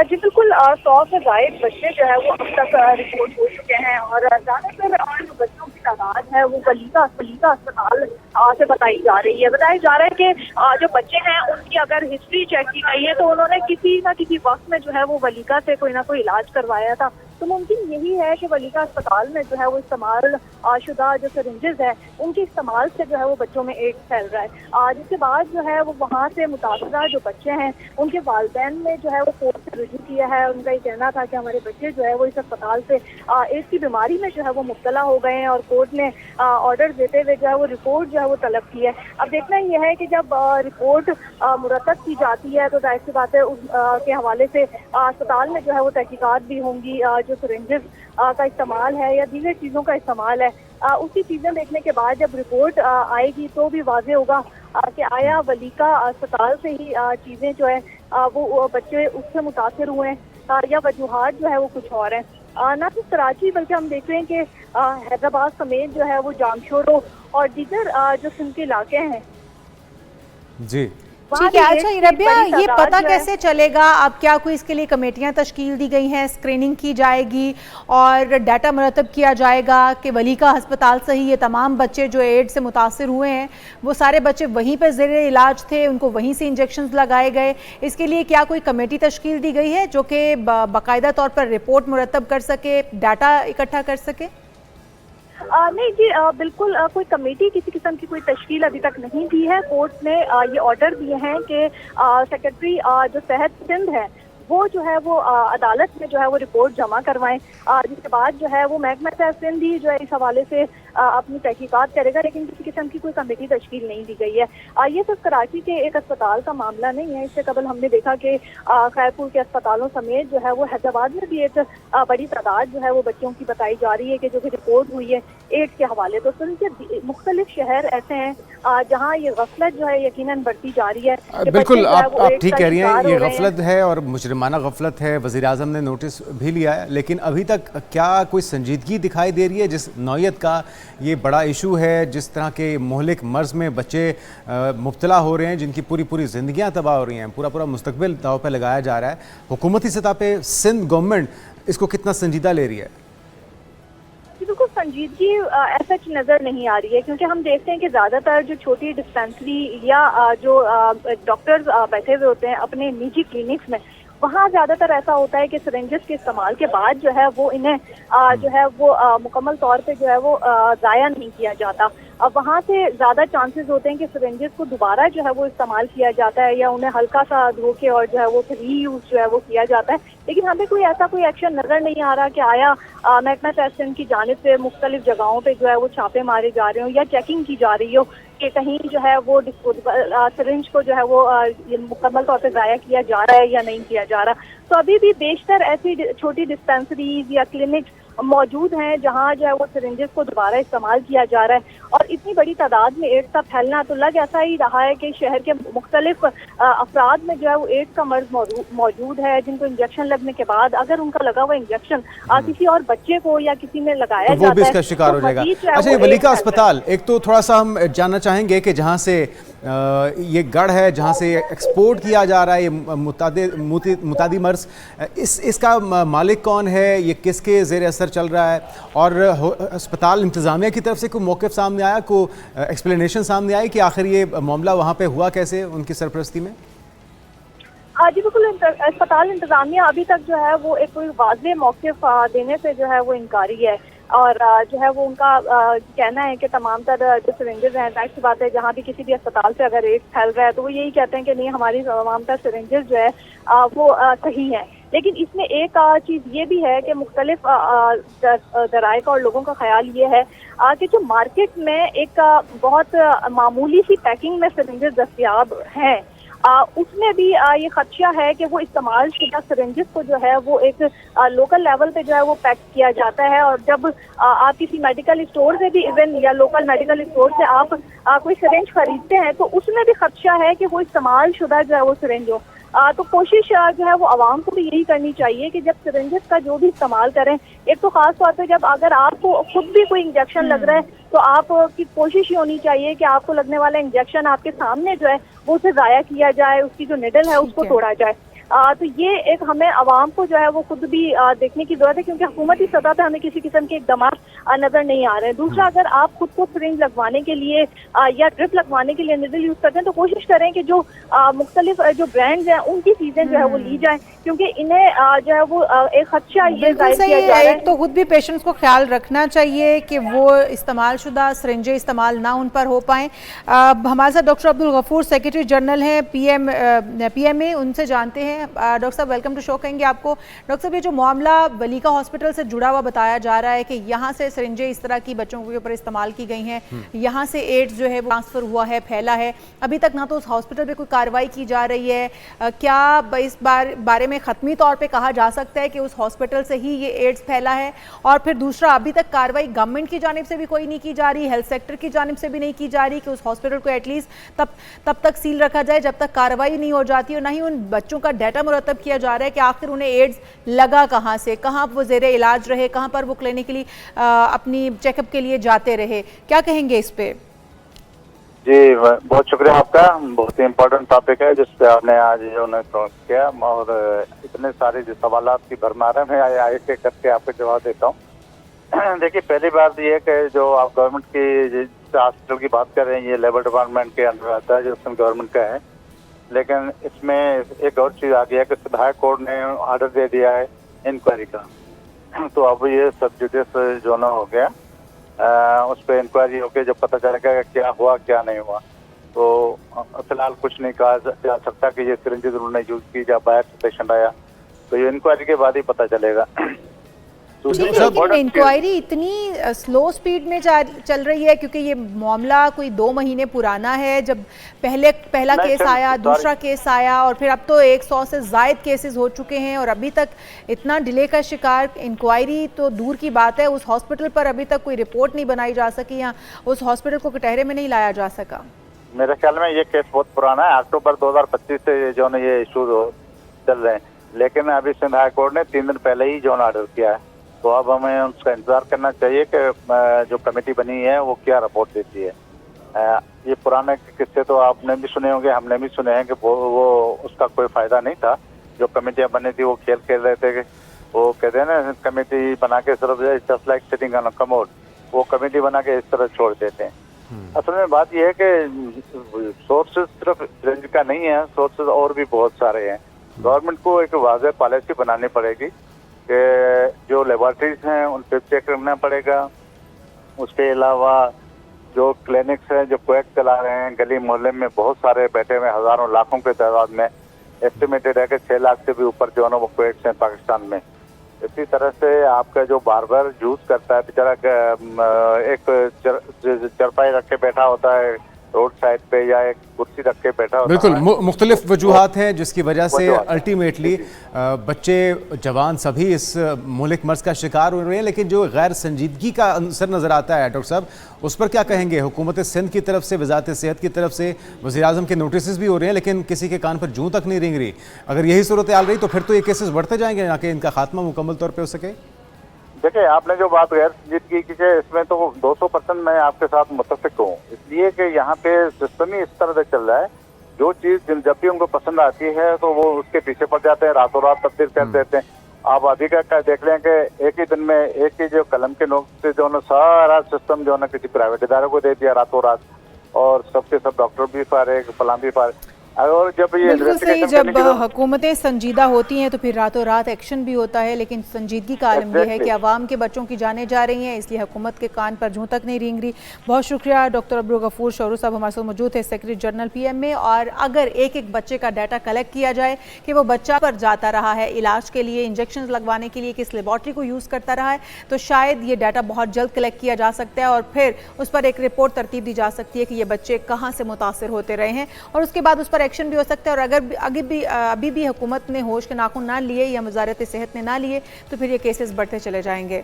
जी बिल्कुल 100 से जायद बच्चे जो है वो अब तक रिपोर्ट हो चुके हैं और ज़्यादातर जो बच्चों की तादाद है वो वलीका अस्पताल से बताई जा रही है। बताया जा रहा है कि जो बच्चे हैं उनकी अगर हिस्ट्री चेक की गई है तो उन्होंने किसी ना किसी वक्त में जो है वो वलीका से कोई ना कोई इलाज करवाया था। तो मुमकिन यही है कि वलीका अस्पताल में जो है वो इस्तेमाल शुदा जो सिरिंजेस है उनके इस्तेमाल से जो है वो बच्चों में एड्स फैल रहा है। जिसके बाद जो है वो वहाँ से मुतासरा जो बच्चे हैं उनके वालिदैन ने जो है वो कोर्ट से रुजू किया है। उनका ये कहना था कि हमारे बच्चे जो है वो इस अस्पताल से एड्स की बीमारी में जो है वो मुब्तला हो गए हैं और कोर्ट ने ऑर्डर देते हुए जो है वो रिपोर्ट जो है वो तलब की है। अब देखना यह है कि जब रिपोर्ट मुरतब की जाती है तो जाहिर सी बात है उसके हवाले से अस्पताल में जो है वो तहकीकात भी होंगी। जो सिरिंजेस का इस्तेमाल है या दीगर चीज़ों का इस्तेमाल है उसी चीज़ें देखने के बाद जब रिपोर्ट आएगी तो भी वाजे होगा कि आया वलीका अस्पताल से ही चीज़ें जो है वो बच्चे उससे मुतासर हुए हैं या वजूहात जो है वो कुछ और हैं। ना सिर्फ कराची बल्कि हम देख रहे हैं कि हैदराबाद समेत जो है वो जामशोरो और दीगर जो सिंध के इलाके हैं जी ठीक है। अच्छा रबिया, ये पता कैसे चलेगा अब क्या कोई इसके लिए कमेटियां तश्कील दी गई हैं, स्क्रीनिंग की जाएगी और डाटा मुरतब किया जाएगा कि वलीका अस्पताल से ही ये तमाम बच्चे जो एड्स से मुतासर हुए हैं वो सारे बच्चे वहीं पर ज़ेरे इलाज थे, उनको वहीं से इंजेक्शंस लगाए गए? इसके लिए क्या कोई कमेटी तश्कील दी गई है जो कि बाकायदा तौर पर रिपोर्ट मुरतब कर सके, डाटा इकट्ठा कर सके? नहीं जी बिल्कुल कोई कमेटी किसी किस्म की कोई तश्कील अभी तक नहीं दी है। कोर्ट ने ये ऑर्डर दिए हैं कि सेक्रेटरी जो सेहत सिंध है वो जो है वो अदालत में जो है वो रिपोर्ट जमा करवाएं। जिसके बाद जो है वो महकमा सेहत सिंध ही जो है इस हवाले से अपनी तहकीकात करेगा, लेकिन किसी किस्म की कोई कमेटी तश्कील नहीं दी गई है। ये सिर्फ कराची के एक अस्पताल का मामला नहीं है। इससे कबल हमने देखा कि खैरपुर के अस्पतालों समेत जो है वो हैदराबाद में भी एक बड़ी तादाद जो है वो बच्चों की बताई जा रही है कि जो कि रिपोर्ट हुई है एड्स के हवाले। तो सिंध के मुख्तलिफ शहर ऐसे हैं जहाँ ये गफलत जो है यकीनन बढ़ती जा रही है। बिल्कुल आप ठीक कह रही हैं, ये गफलत है और मुजरिमाना गफलत है। वज़ीर आज़म ने नोटिस भी लिया है, लेकिन अभी तक क्या कोई संजीदगी दिखाई दे रही है? जिस नौयत का ये बड़ा इशू है, जिस तरह के मोहलिक मर्ज में बच्चे मुब्तला हो रहे हैं, जिनकी पूरी ज़िंदगियाँ तबाह हो रही हैं, पूरा मुस्तकबिल दाव पे लगाया जा रहा है, हुकूमती सतह पे सिंध गवर्नमेंट इसको कितना संजीदा ले रही है? बिल्कुल संजीदगी ऐसा नजर नहीं आ रही है, क्योंकि हम देखते हैं कि ज्यादातर जो छोटी डिस्पेंसरी या जो डॉक्टर्स बैठे हुए होते हैं अपने निजी क्लिनिक्स में, वहाँ ज्यादातर ऐसा होता है कि सिरिंजेस के इस्तेमाल के बाद जो है वो इन्हें जो है वो मुकम्मल तौर पे जो है वो ज़ाया नहीं किया जाता। अब वहाँ से ज़्यादा चांसेस होते हैं कि सिरिंजेस को दोबारा जो है वो इस्तेमाल किया जाता है या उन्हें हल्का सा धो के और जो है वो रीयूज जो है वो किया जाता है। लेकिन हमें कोई ऐसा कोई एक्शन नज़र नहीं आ रहा कि आया महकमा सेहत सिंध की जानिब से मुख्तलिफ जगहों पे जो है वो छापे मारे जा रहे हो या चेकिंग की जा रही हो कि कहीं जो है वो डिस्पोजेबल सिरिंज को जो है वो मुकम्मल तौर पर ज़ाया किया जा रहा है या नहीं किया जा रहा। तो अभी भी बेशतर ऐसी छोटी डिस्पेंसरीज या क्लिनिक्स मौजूद हैं जहाँ जो है वो सिरिंजेस को दोबारा इस्तेमाल किया जा रहा है। और इतनी बड़ी तादाद में एड्स का फैलना तो लग ऐसा ही रहा है कि शहर के मुख्तलिफ अफराद में जो है वो एड्स का मर्ज मौजूद है, जिनको इंजेक्शन लगने के बाद अगर उनका लगा हुआ इंजेक्शन किसी और बच्चे को या किसी में लगाया तो वो भी इसका शिकार हो जाएगा। अच्छा, ये वलीका अस्पताल, एक तो थोड़ा सा हम जानना चाहेंगे कि जहाँ से ये गढ़ है, जहाँ से एक्सपोर्ट किया जा रहा है ये मुतादी मर्ज, इसका मालिक कौन है, ये किसके ज़ेर असर चल रहा है? और अस्पताल इंतज़ामिया की तरफ से कोई मौक़िफ़ सामने आया, कोई एक्सप्लेनेशन सामने आई कि आखिर ये मामला वहाँ पे हुआ कैसे उनकी सरपरस्ती में? जी बिल्कुल, अस्पताल इंतज़ामिया अभी तक जो है वो एक कोई वाज़े मौक़िफ़ देने से जो है वो इनकारी है। और जो है वो उनका कहना है कि तमाम तर जो सिरिंजेस हैं, जाहिर सी बात है जहाँ भी किसी भी अस्पताल से अगर एड्स फैल रहा है तो वो यही कहते हैं कि नहीं हमारी तमाम तर सिरिंजेस जो है वो सही है। लेकिन इसमें एक चीज़ ये भी है कि मुख्तलिफ दराइक और लोगों का ख्याल ये है कि जो मार्केट में एक बहुत मामूली सी पैकिंग में सिरिंजेस दस्तयाब हैं, उसमें भी ये खदशा है कि वो इस्तेमाल शुदा सिरिंजेस को जो है वो एक लोकल लेवल पे जो है वो पैक किया जाता है। और जब आप किसी मेडिकल स्टोर से भी इवन या लोकल मेडिकल स्टोर से आप कोई सिरिंज खरीदते हैं तो उसमें भी खदशा है कि वो इस्तेमाल शुदा जो है वो सिरिंज हो। तो कोशिश जो है वो आवाम को भी यही करनी चाहिए कि जब सिरिंजेस का जो भी इस्तेमाल करें, एक तो खास तौर पे जब अगर आपको खुद भी कोई इंजेक्शन लग रहा है तो आपकी कोशिश ये होनी चाहिए कि आपको लगने वाला इंजेक्शन आपके सामने जो है वो उसे ज़ाया किया जाए, उसकी जो निडल है उसको तोड़ा जाए। तो ये एक हमें आवाम को जो है वो खुद भी देखने की जरूरत है, क्योंकि हुकूमती सतह पे हमें किसी किस्म के इकदाम नजर नहीं आ रहे हैं। दूसरा, अगर आप खुद को सिरिंज लगवाने के लिए या ड्रिप लगवाने के लिए निडल यूज करते हैं तो कोशिश करें कि जो मुख्तलिफ जो ब्रांड्स हैं उनकी चीजें जो है वो ली जाए, क्योंकि इन्हें जो है वो एक खदशा ये जाहिर किया जा रहा है। एक तो खुद भी पेशेंट्स को ख्याल रखना चाहिए कि वो इस्तेमाल शुदा सिरिंजें इस्तेमाल ना उन पर हो पाएँ। हमारे साथ doctor Abdul Ghafoor secretary general हैं PMA, उनसे जानते हैं। डॉक्टर साहब, वेलकम टू शो कहेंगे आपको। डॉक्टर साहब, ये जो मामला वलीका हॉस्पिटल से जुड़ा हुआ बताया जा रहा है कि यहाँ से सिरिंजें इस तरह की बच्चों के ऊपर इस्तेमाल की गई हैं, यहाँ से एड्स जो है वो ट्रांसफर हुआ है, फैला है, अभी तक ना तो उस हॉस्पिटल पे कोई कार्रवाई की जा रही है। क्या इस बारे में खत्मी तौर पे कहा जा सकता है कि उस हॉस्पिटल से ही ये एड्स फैला है? और फिर दूसरा, अभी तक कार्रवाई गवर्नमेंट की जानिब से भी कोई नहीं की जा रही, हेल्थ सेक्टर की जानिब से भी नहीं की जा रही कि उस हॉस्पिटल को एटलीस्ट तब तक सील रखा जाए जब तक कार्रवाई नहीं हो जाती, और ना ही उन बच्चों का डाटा मुरतब किया जा रहा है कि आखिर उन्हें एड्स लगा कहाँ से, कहाँ वो जेरे इलाज रहे, कहाँ पर वो क्लिनिकली अपनी चेकअप के लिए जाते रहे। क्या कहेंगे इस पे? जी, बहुत शुक्रिया आपका। बहुत ही इम्पोर्टेंट टॉपिक है जिस पे आपने आज जो किया, और इतने सारे जो सवाल की भरमार है, मैं एक एक करके आपको जवाब देता हूँ। देखिए, पहली बात ये कि जो आप गवर्नमेंट की हॉस्पिटल की बात कर रहे हैं, ये लेबर डिपार्टमेंट के अंदर आता है, जो गवर्नमेंट का है। लेकिन इसमें एक और चीज आ गया कि हाई कोर्ट ने ऑर्डर दे दिया है इंक्वायरी का, तो अब ये सब जुडिस जो ना हो गया, उस पर इंक्वायरी होके जब पता चलेगा क्या हुआ क्या नहीं हुआ। तो फिलहाल कुछ नहीं कहा जा सकता कि ये सिरिंजेस उन्होंने यूज की या बाहर से पेशेंट आया, तो ये इंक्वायरी के बाद ही पता चलेगा। इंक्वायरी इतनी स्लो स्पीड में चल रही है, क्योंकि ये मामला कोई 2 महीने पुराना है, जब पहला केस आया, दूसरा केस आया, और फिर अब तो 100 से ज्यादा केसेस हो चुके हैं, और अभी तक इतना डिले का शिकार। इंक्वायरी तो दूर की बात है, उस हॉस्पिटल पर अभी तक कोई रिपोर्ट नहीं बनाई जा सकी, या उस हॉस्पिटल को कटहरे में नहीं लाया जा सका। मेरे ख्याल में ये केस बहुत पुराना है, अक्टूबर 2025 से जो है ये इशू चल रहे हैं, लेकिन अभी सिंध हाई कोर्ट ने 3 दिन पहले ही जो ऑर्डर किया है। तो अब हमें उसका इंतजार करना चाहिए कि जो कमेटी बनी है वो क्या रिपोर्ट देती है। ये पुराने किस्से तो आपने भी सुने होंगे, हमने भी सुने हैं कि वो उसका कोई फायदा नहीं था। जो कमेटियां बनी थी वो खेल रहे थे कि वो कहते हैं ना, कमेटी बना के सिर्फ just like sitting on a commode, वो कमेटी बना के इस तरह छोड़ देते हैं। असल में बात यह है कि सोर्सेज सिर्फ सिरिंज का नहीं है, सोर्सेज और भी बहुत सारे हैं। गवर्नमेंट को एक वाज़ेह पॉलिसी बनानी पड़ेगी कि जो लेबोरेटरीज हैं उन पर चेक करना पड़ेगा। उसके अलावा जो क्लिनिक्स हैं जो क्वैक चला रहे हैं, गली मोहल्ले में बहुत सारे बैठे हुए हजारों लाखों के तादाद में, एस्टिमेटेड है कि 6 लाख से भी ऊपर जो है ना वो क्वैक्स हैं पाकिस्तान में। इसी तरह से आपका जो बार यूज करता है बेचारा, एक चरपाई रख के बैठा होता है रोड साइड पे या एक कुर्सी रख के बैठा होता है। बिल्कुल, मुख्तलिफ वजूहात हैं जिसकी वजह से अल्टीमेटली बच्चे जवान सभी इस मुल्क मर्ज का शिकार हो रहे हैं, लेकिन जो गैर संजीदगी का असर नज़र आता है डॉक्टर साहब, उस पर क्या कहेंगे? हुकूमत सिंध की तरफ से, वज़ारत सेहत की तरफ से वज़ीर-ए-आज़म के नोटिस भी हो रहे हैं, लेकिन किसी के कान पर जूं तक नहीं रेंग रही। अगर यही सूरत हाल रही तो फिर तो ये केसेस बढ़ते जाएंगे ना कि इनका खात्मा मुकम्मल तौर पर हो सके। देखिए, आपने जो बात गैर संजीदगी की है, इसमें तो 200% मैं आपके साथ मुत्तफिक हूँ, इसलिए कि यहाँ पे सिस्टम ही इस तरह से चल रहा है। जो चीज जब भी उनको पसंद आती है तो वो उसके पीछे पड़ जाते हैं, रातों रात तब्दील कर देते हैं। आप अभी का देख लें कि एक ही दिन में एक ही जो कलम के नोक से जो है सारा सिस्टम जो है किसी प्राइवेट इदारे को दे दिया रातों रात, और सबके सब डॉक्टर भी फारिग, फलां भी फारिग। और जब ये बिल्कुल सही, जब हुकूमतें संजीदा होती हैं तो फिर रातों रात एक्शन भी होता है, लेकिन संजीदगी का आलम यह है कि आवाम के बच्चों की जानें जा रही हैं, इसलिए हुकूमत के कान पर जूं तक नहीं रेंग रही। बहुत शुक्रिया डॉक्टर अब्दुल गफूर शौरू साहब हमारे साथ मौजूद है, सेक्रेटरी जनरल PMA। और अगर एक एक बच्चे का डाटा कलेक्ट किया जाए कि वो बच्चा पर जाता रहा है इलाज के लिए, इंजेक्शन लगवाने के लिए, किस लेबॉर्ट्री को यूज़ करता रहा है, तो शायद ये डाटा बहुत जल्द कलेक्ट किया जा सकता है, और फिर उस पर एक रिपोर्ट तरतीब दी जा सकती है कि ये बच्चे कहाँ से मुतासर होते रहे हैं, और उसके बाद उस पर एक्शन भी हो सकता है। और अगर अभी भी हुकूमत ने होश के नाखून ना लिए या वज़ारत सेहत ने ना लिए तो फिर ये केसेस बढ़ते चले जाएंगे।